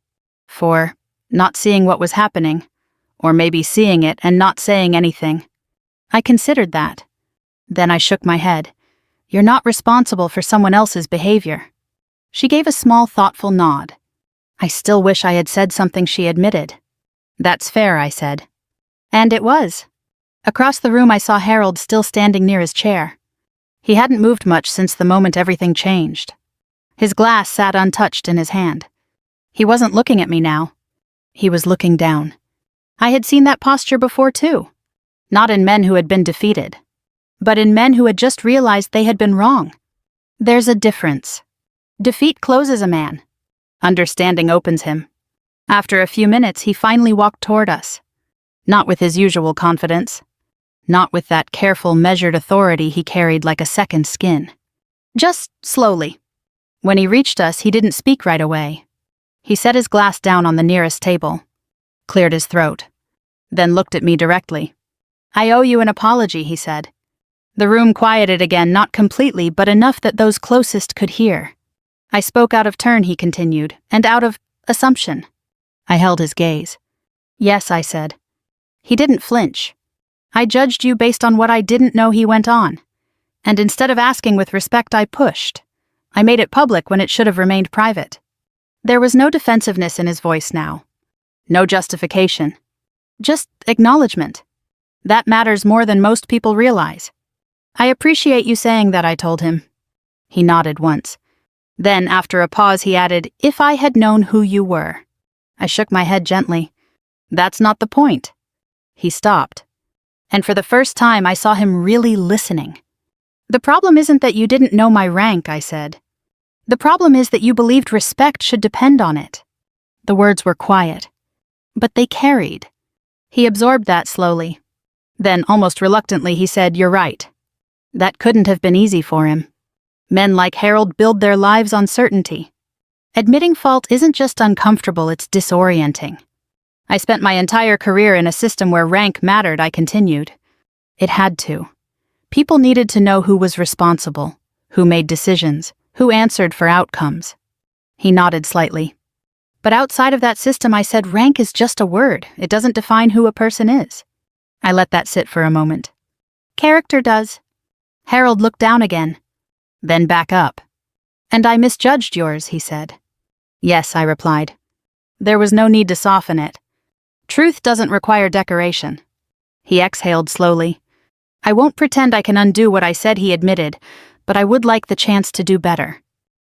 "For not seeing what was happening. Or maybe seeing it and not saying anything." I considered that. Then I shook my head. "You're not responsible for someone else's behavior." She gave a small, thoughtful nod. I still wish I had said something, she admitted. "That's fair," I said. And it was. Across the room I saw Harold still standing near his chair. He hadn't moved much since the moment everything changed. His glass sat untouched in his hand. He wasn't looking at me now. He was looking down. I had seen that posture before too. Not in men who had been defeated, but in men who had just realized they had been wrong. There's a difference. Defeat closes a man. Understanding opens him. After a few minutes, he finally walked toward us. Not with his usual confidence. Not with that careful, measured authority he carried like a second skin. Just slowly. When he reached us, he didn't speak right away. He set his glass down on the nearest table, cleared his throat, then looked at me directly. "I owe you an apology," he said. The room quieted again, not completely, but enough that those closest could hear. "I spoke out of turn," he continued, "and out of assumption." I held his gaze. "Yes," I said. He didn't flinch. "I judged you based on what I didn't know," he went on. "And instead of asking with respect, I pushed. I made it public when it should have remained private." There was no defensiveness in his voice now. No justification. Just acknowledgement. That matters more than most people realize. "I appreciate you saying that," I told him. He nodded once. Then, after a pause, he added, "If I had known who you were." I shook my head gently. "That's not the point." He stopped. And for the first time, I saw him really listening. "The problem isn't that you didn't know my rank," I said. "The problem is that you believed respect should depend on it." The words were quiet. But they carried. He absorbed that slowly. Then, almost reluctantly, he said, "You're right." That couldn't have been easy for him. Men like Harold build their lives on certainty. Admitting fault isn't just uncomfortable, it's disorienting. I spent my entire career in a system where rank mattered, I continued. It had to. People needed to know who was responsible, who made decisions, who answered for outcomes. He nodded slightly. "But outside of that system," I said, "rank is just a word. It doesn't define who a person is." I let that sit for a moment. "Character does." Harold looked down again. Then back up. And I misjudged yours, he said. Yes, I replied. There was no need to soften it. Truth doesn't require decoration. He exhaled slowly. I won't pretend I can undo what I said, he admitted, but I would like the chance to do better.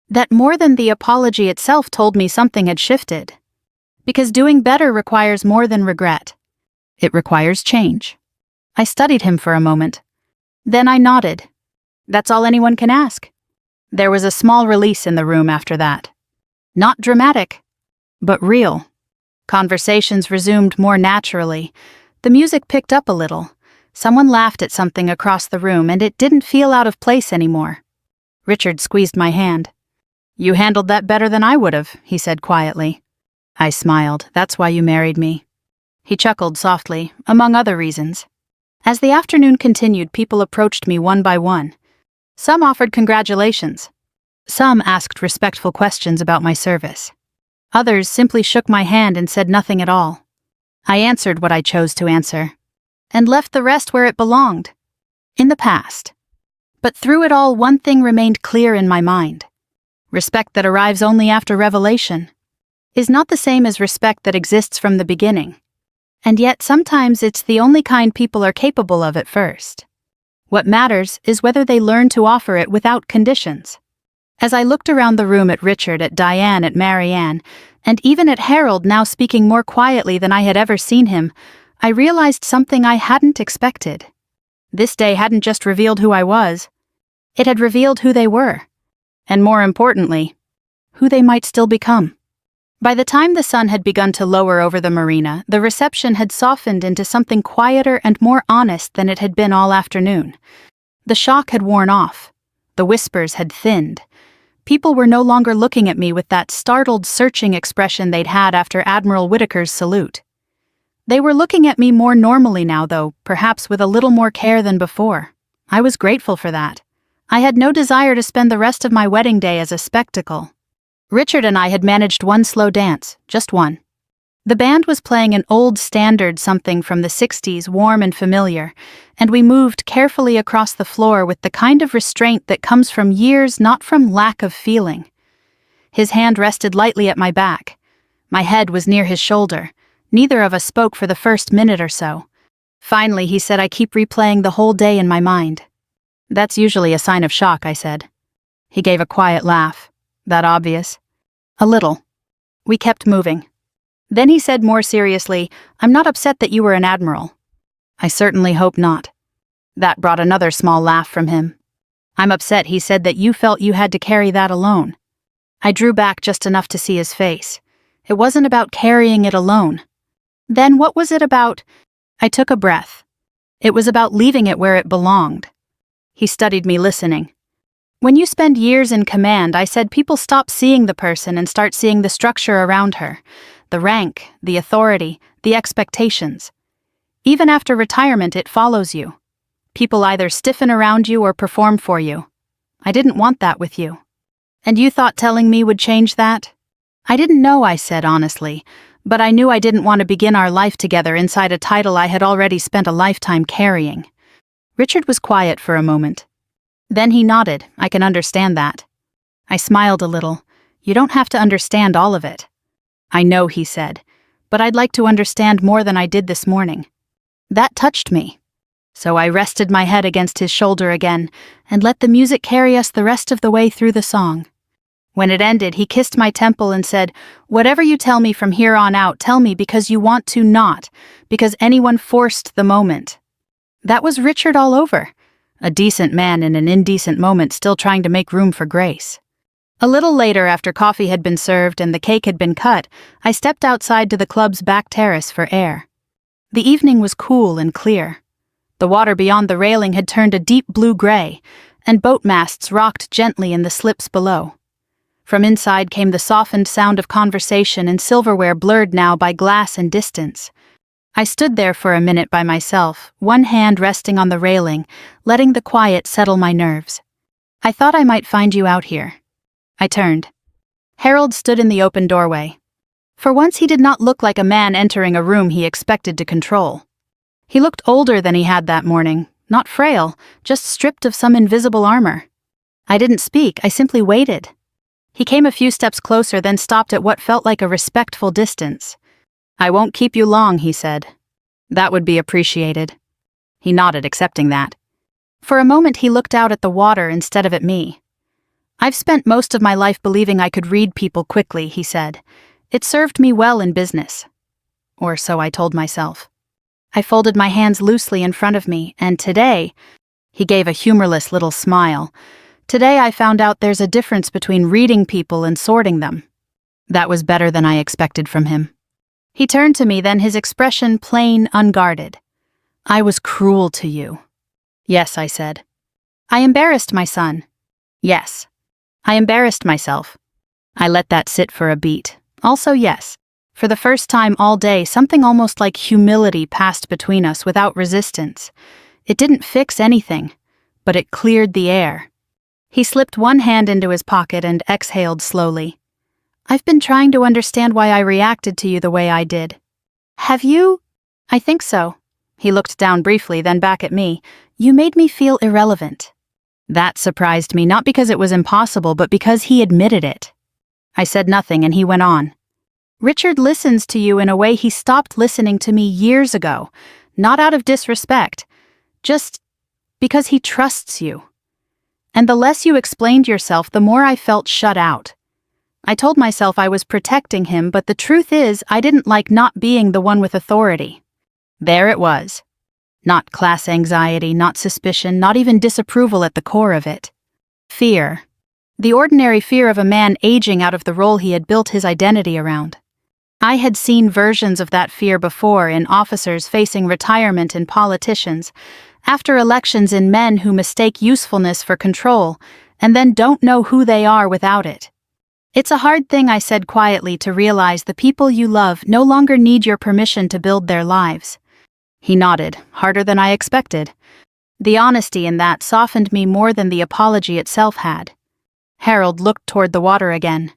That more than the apology itself told me something had shifted. Because doing better requires more than regret. It requires change. I studied him for a moment. Then I nodded. That's all anyone can ask. There was a small release in the room after that. Not dramatic, but real. Conversations resumed more naturally. The music picked up a little. Someone laughed at something across the room, and it didn't feel out of place anymore. Richard squeezed my hand. You handled that better than I would have, he said quietly. I smiled. That's why you married me. He chuckled softly, among other reasons. As the afternoon continued, people approached me one by one. Some offered congratulations. Some asked respectful questions about my service. Others simply shook my hand and said nothing at all. I answered what I chose to answer, and left the rest where it belonged, in the past. But through it all, one thing remained clear in my mind. Respect that arrives only after revelation is not the same as respect that exists from the beginning. And yet sometimes it's the only kind people are capable of at first. What matters is whether they learn to offer it without conditions. As I looked around the room at Richard, at Diane, at Marianne, and even at Harold, now speaking more quietly than I had ever seen him, I realized something I hadn't expected. This day hadn't just revealed who I was. It had revealed who they were. And more importantly, who they might still become. By the time the sun had begun to lower over the marina, the reception had softened into something quieter and more honest than it had been all afternoon. The shock had worn off. The whispers had thinned. People were no longer looking at me with that startled, searching expression they'd had after Admiral Whitaker's salute. They were looking at me more normally now, though, perhaps with a little more care than before. I was grateful for that. I had no desire to spend the rest of my wedding day as a spectacle. Richard and I had managed one slow dance, just one. The band was playing an old standard something from the 60s, warm and familiar, and we moved carefully across the floor with the kind of restraint that comes from years, not from lack of feeling. His hand rested lightly at my back. My head was near his shoulder. Neither of us spoke for the first minute or so. Finally, he said, I keep replaying the whole day in my mind. That's usually a sign of shock, I said. He gave a quiet laugh. That obvious? A little. We kept moving. Then he said more seriously, I'm not upset that you were an admiral. I certainly hope not. That brought another small laugh from him. I'm upset, he said, that you felt you had to carry that alone. I drew back just enough to see his face. It wasn't about carrying it alone. Then what was it about? I took a breath. It was about leaving it where it belonged. He studied me, listening. When you spend years in command, I said, people stop seeing the person and start seeing the structure around her. The rank, the authority, the expectations. Even after retirement, it follows you. People either stiffen around you or perform for you. I didn't want that with you. And you thought telling me would change that? I didn't know, I said honestly, but I knew I didn't want to begin our life together inside a title I had already spent a lifetime carrying. Richard was quiet for a moment. Then he nodded. I can understand that. I smiled a little. You don't have to understand all of it. I know, he said, but I'd like to understand more than I did this morning. That touched me. So I rested my head against his shoulder again and let the music carry us the rest of the way through the song. When it ended, he kissed my temple and said, whatever you tell me from here on out, tell me because you want to, not because anyone forced the moment. That was Richard all over. A decent man in an indecent moment, still trying to make room for grace. A little later, after coffee had been served and the cake had been cut, I stepped outside to the club's back terrace for air. The evening was cool and clear. The water beyond the railing had turned a deep blue-gray, and boat masts rocked gently in the slips below. From inside came the softened sound of conversation and silverware blurred now by glass and distance. I stood there for a minute by myself, one hand resting on the railing, letting the quiet settle my nerves. I thought I might find you out here. I turned. Harold stood in the open doorway. For once he did not look like a man entering a room he expected to control. He looked older than he had that morning, not frail, just stripped of some invisible armor. I didn't speak, I simply waited. He came a few steps closer, then stopped at what felt like a respectful distance. "I won't keep you long," he said. "That would be appreciated." He nodded, accepting that. For a moment he looked out at the water instead of at me. "I've spent most of my life believing I could read people quickly," he said. "It served me well in business." Or so I told myself. I folded my hands loosely in front of me, and today, he gave a humorless little smile. Today I found out there's a difference between reading people and sorting them. That was better than I expected from him. He turned to me, then his expression plain, unguarded. "I was cruel to you." "Yes," I said. "I embarrassed my son." "Yes." "I embarrassed myself." I let that sit for a beat. Also, yes. For the first time all day, something almost like humility passed between us without resistance. It didn't fix anything, but it cleared the air. He slipped one hand into his pocket and exhaled slowly. "I've been trying to understand why I reacted to you the way I did." "Have you?" "I think so." He looked down briefly, then back at me. "You made me feel irrelevant." That surprised me, not because it was impossible, but because he admitted it. I said nothing, and he went on. "Richard listens to you in a way he stopped listening to me years ago, not out of disrespect, just because he trusts you. And the less you explained yourself, the more I felt shut out. I told myself I was protecting him, but the truth is, I didn't like not being the one with authority. There it was. Not class anxiety, not suspicion, not even disapproval at the core of it. Fear. The ordinary fear of a man aging out of the role he had built his identity around. I had seen versions of that fear before in officers facing retirement and politicians, after elections in men who mistake usefulness for control, and then don't know who they are without it. "It's a hard thing," I said quietly, "to realize the people you love no longer need your permission to build their lives." He nodded, harder than I expected. The honesty in that softened me more than the apology itself had. Harold looked toward the water again.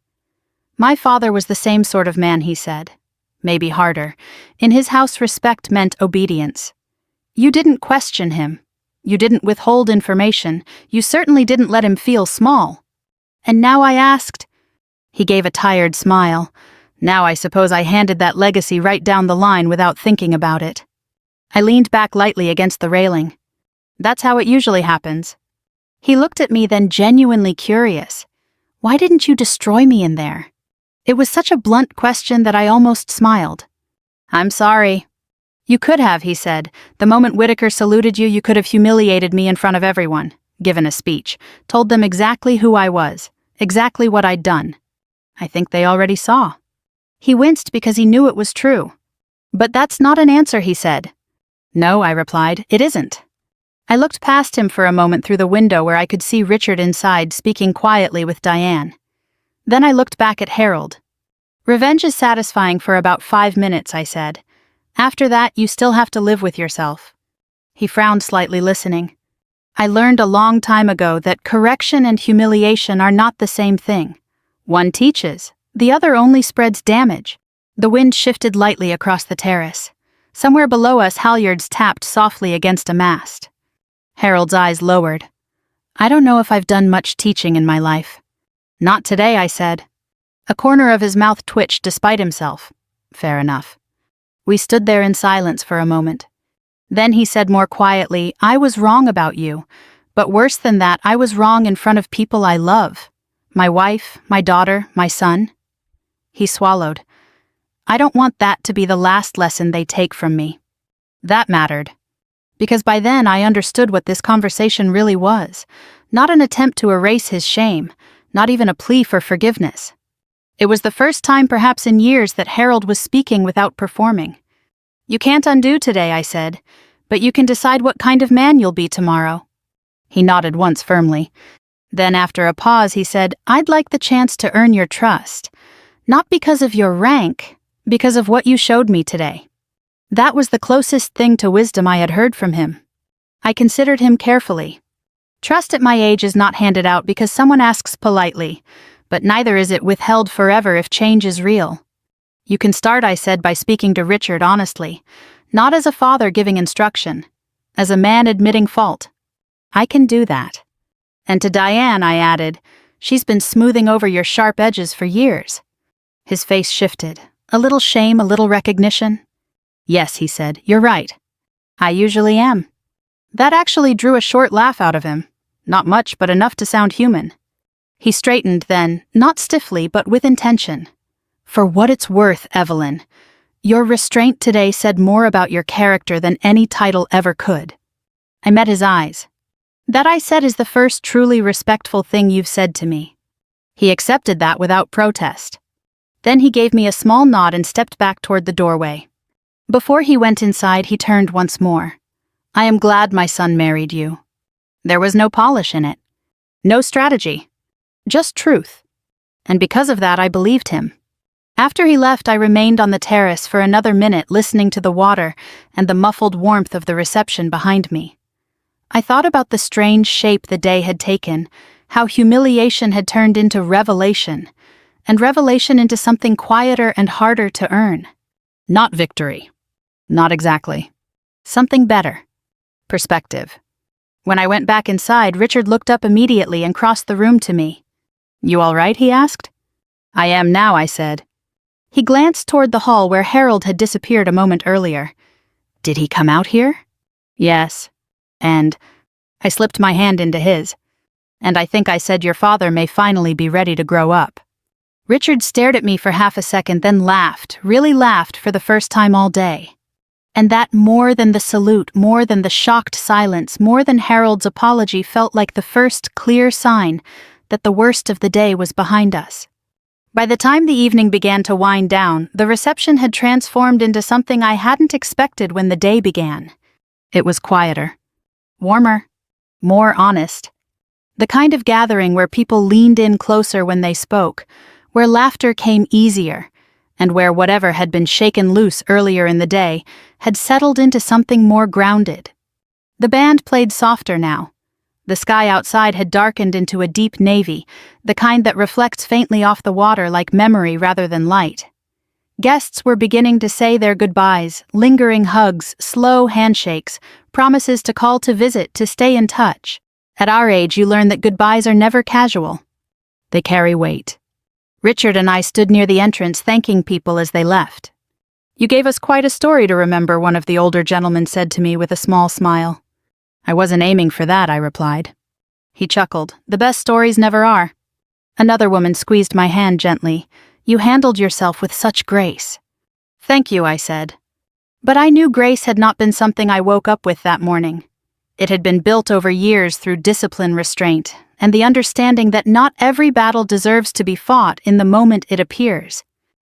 "My father was the same sort of man," he said. "Maybe harder. In his house, respect meant obedience. You didn't question him. You didn't withhold information. You certainly didn't let him feel small. And now I asked..." He gave a tired smile. "Now I suppose I handed that legacy right down the line without thinking about it." I leaned back lightly against the railing. "That's how it usually happens." He looked at me, then genuinely curious. "Why didn't you destroy me in there?" It was such a blunt question that I almost smiled. "I'm sorry." "You could have," he said. "The moment Whitaker saluted you, you could have humiliated me in front of everyone, given a speech, told them exactly who I was, exactly what I'd done. I think they already saw." He winced because he knew it was true. "But that's not an answer," he said. "No," I replied, "it isn't." I looked past him for a moment through the window where I could see Richard inside speaking quietly with Diane. Then I looked back at Harold. "Revenge is satisfying for about 5 minutes," I said. "After that, you still have to live with yourself." He frowned slightly, listening. "I learned a long time ago that correction and humiliation are not the same thing. One teaches, the other only spreads damage." The wind shifted lightly across the terrace. Somewhere below us, halyards tapped softly against a mast. Harold's eyes lowered. "I don't know if I've done much teaching in my life." "Not today," I said. A corner of his mouth twitched despite himself. "Fair enough." We stood there in silence for a moment. Then he said more quietly, "I was wrong about you. But worse than that, I was wrong in front of people I love. My wife, my daughter, my son." He swallowed. "I don't want that to be the last lesson they take from me." That mattered. Because by then I understood what this conversation really was. Not an attempt to erase his shame, not even a plea for forgiveness. It was the first time perhaps in years that Harold was speaking without performing. "You can't undo today," I said, "but you can decide what kind of man you'll be tomorrow." He nodded once firmly. Then after a pause he said, "I'd like the chance to earn your trust. Not because of your rank, because of what you showed me today." That was the closest thing to wisdom I had heard from him. I considered him carefully. Trust at my age is not handed out because someone asks politely, but neither is it withheld forever if change is real. "You can start," I said, "by speaking to Richard honestly, not as a father giving instruction, as a man admitting fault." "I can do that." And to Diane, I added, she's been smoothing over your sharp edges for years. His face shifted. A little shame, a little recognition. Yes, he said, you're right. I usually am. That actually drew a short laugh out of him. Not much, but enough to sound human. He straightened then, not stiffly, but with intention. For what it's worth, Evelyn, your restraint today said more about your character than any title ever could. I met his eyes. That, I said, is the first truly respectful thing you've said to me. He accepted that without protest. Then he gave me a small nod and stepped back toward the doorway. Before he went inside, he turned once more. I am glad my son married you. There was no polish in it. No strategy. Just truth. And because of that, I believed him. After he left, I remained on the terrace for another minute listening to the water and the muffled warmth of the reception behind me. I thought about the strange shape the day had taken, how humiliation had turned into revelation, and revelation into something quieter and harder to earn. Not victory. Not exactly. Something better. Perspective. When I went back inside, Richard looked up immediately and crossed the room to me. You all right? He asked. I am now, I said. He glanced toward the hall where Harold had disappeared a moment earlier. Did he come out here? Yes. And I slipped my hand into his. And I think I said your father may finally be ready to grow up. Richard stared at me for half a second, then laughed, really laughed for the first time all day. And that, more than the salute, more than the shocked silence, more than Harold's apology, felt like the first clear sign that the worst of the day was behind us. By the time the evening began to wind down, the reception had transformed into something I hadn't expected when the day began. It was quieter. Warmer. More honest. The kind of gathering where people leaned in closer when they spoke, where laughter came easier, and where whatever had been shaken loose earlier in the day had settled into something more grounded. The band played softer now. The sky outside had darkened into a deep navy, the kind that reflects faintly off the water like memory rather than light. Guests were beginning to say their goodbyes, lingering hugs, slow handshakes, promises to call to visit, to stay in touch. At our age, you learn that goodbyes are never casual. They carry weight. Richard and I stood near the entrance thanking people as they left. You gave us quite a story to remember, one of the older gentlemen said to me with a small smile. I wasn't aiming for that, I replied. He chuckled. The best stories never are. Another woman squeezed my hand gently. You handled yourself with such grace. Thank you, I said. But I knew grace had not been something I woke up with that morning. It had been built over years through discipline, restraint, and the understanding that not every battle deserves to be fought in the moment it appears.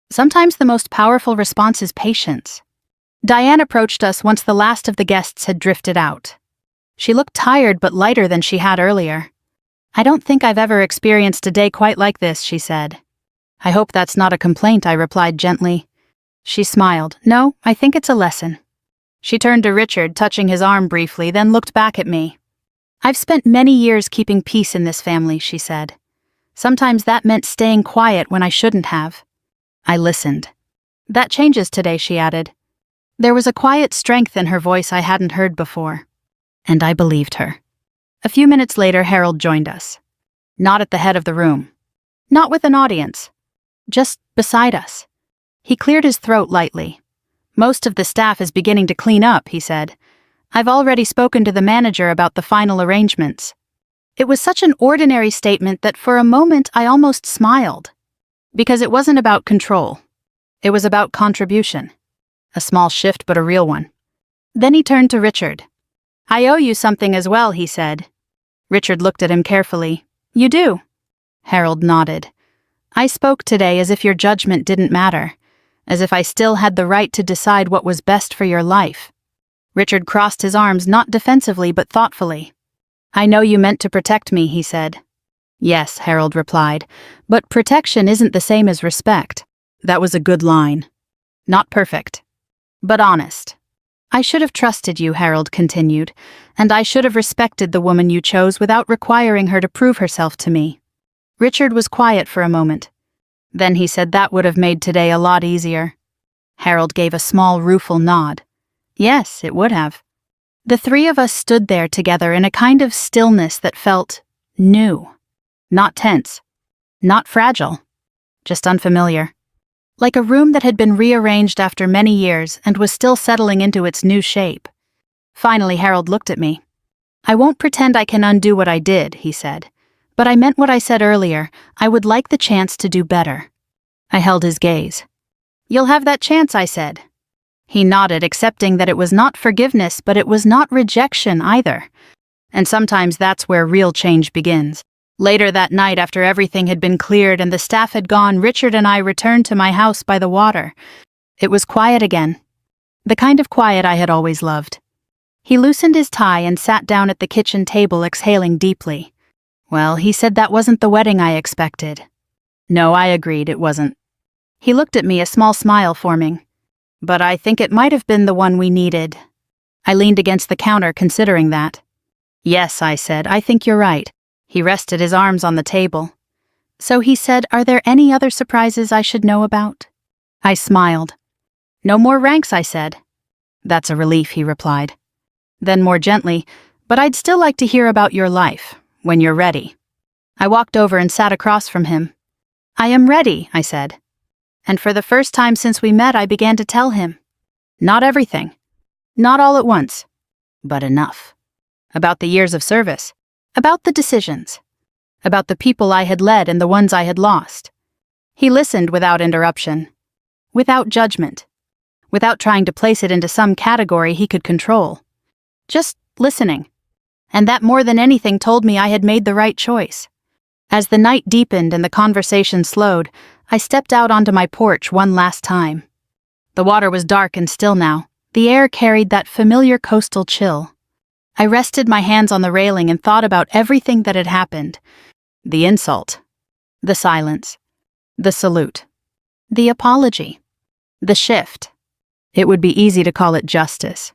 Sometimes the most powerful response is patience. Diane approached us once the last of the guests had drifted out. She looked tired but lighter than she had earlier. I don't think I've ever experienced a day quite like this, she said. I hope that's not a complaint, I replied gently. She smiled. No, I think it's a lesson. She turned to Richard, touching his arm briefly, then looked back at me. I've spent many years keeping peace in this family, she said. Sometimes that meant staying quiet when I shouldn't have. I listened. That changes today, she added. There was a quiet strength in her voice I hadn't heard before. And I believed her. A few minutes later, Harold joined us. Not at the head of the room. Not with an audience. Just beside us. He cleared his throat lightly. Most of the staff is beginning to clean up, he said. I've already spoken to the manager about the final arrangements. It was such an ordinary statement that for a moment I almost smiled. Because it wasn't about control. It was about contribution. A small shift, but a real one. Then he turned to Richard. I owe you something as well, he said. Richard looked at him carefully. You do? Harold nodded. I spoke today as if your judgment didn't matter, as if I still had the right to decide what was best for your life. Richard crossed his arms, not defensively but thoughtfully. I know you meant to protect me, he said. Yes, Harold replied, but protection isn't the same as respect. That was a good line. Not perfect, but honest. I should have trusted you, Harold continued, and I should have respected the woman you chose without requiring her to prove herself to me. Richard was quiet for a moment. Then he said that would have made today a lot easier. Harold gave a small, rueful nod. Yes, it would have. The three of us stood there together in a kind of stillness that felt New. Not tense. Not fragile. Just unfamiliar. Like a room that had been rearranged after many years and was still settling into its new shape. Finally, Harold looked at me. "I won't pretend I can undo what I did," he said. "But I meant what I said earlier. I would like the chance to do better." I held his gaze. "You'll have that chance," I said. He nodded, accepting that it was not forgiveness, but it was not rejection either. And sometimes that's where real change begins. Later that night, after everything had been cleared and the staff had gone, Richard and I returned to my house by the water. It was quiet again. The kind of quiet I had always loved. He loosened his tie and sat down at the kitchen table, exhaling deeply. "Well," he said, "that wasn't the wedding I expected." "No," I agreed, "it wasn't." He looked at me, a small smile forming. "But I think it might have been the one we needed." I leaned against the counter, considering that. "Yes," I said, "I think you're right." He rested his arms on the table. "So," he said, "are there any other surprises I should know about?" I smiled. "No more ranks," I said. "That's a relief," he replied. Then more gently, "But I'd still like to hear about your life, when you're ready." I walked over and sat across from him. "I am ready," I said. And for the first time since we met, I began to tell him. Not everything. Not all at once. But enough. About the years of service. About the decisions. About the people I had led and the ones I had lost. He listened without interruption. Without judgment. Without trying to place it into some category he could control. Just listening. And that more than anything told me I had made the right choice. As the night deepened and the conversation slowed, I stepped out onto my porch one last time. The water was dark and still now. The air carried that familiar coastal chill. I rested my hands on the railing and thought about everything that had happened. The insult. The silence. The salute. The apology. The shift. It would be easy to call it justice.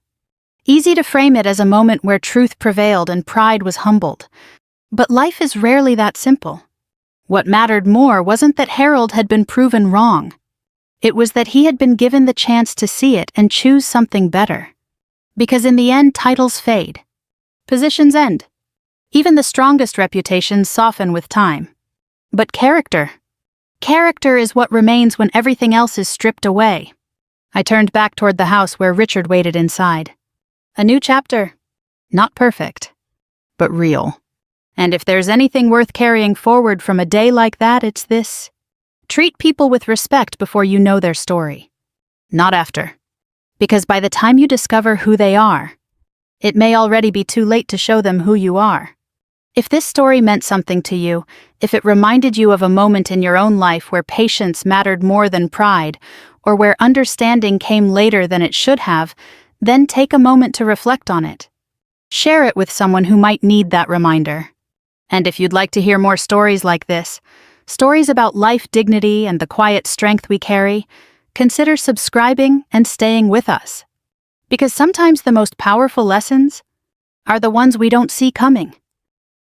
Easy to frame it as a moment where truth prevailed and pride was humbled. But life is rarely that simple. What mattered more wasn't that Harold had been proven wrong. It was that he had been given the chance to see it and choose something better. Because in the end, titles fade. Positions end. Even the strongest reputations soften with time. But character is what remains when everything else is stripped away. I turned back toward the house where Richard waited inside. A new chapter. Not perfect, but real. And if there's anything worth carrying forward from a day like that, it's this. Treat people with respect before you know their story. Not after. Because by the time you discover who they are, it may already be too late to show them who you are. If this story meant something to you, if it reminded you of a moment in your own life where patience mattered more than pride, or where understanding came later than it should have, then take a moment to reflect on it. Share it with someone who might need that reminder. And if you'd like to hear more stories like this, stories about life dignity and the quiet strength we carry, consider subscribing and staying with us. Because sometimes the most powerful lessons are the ones we don't see coming.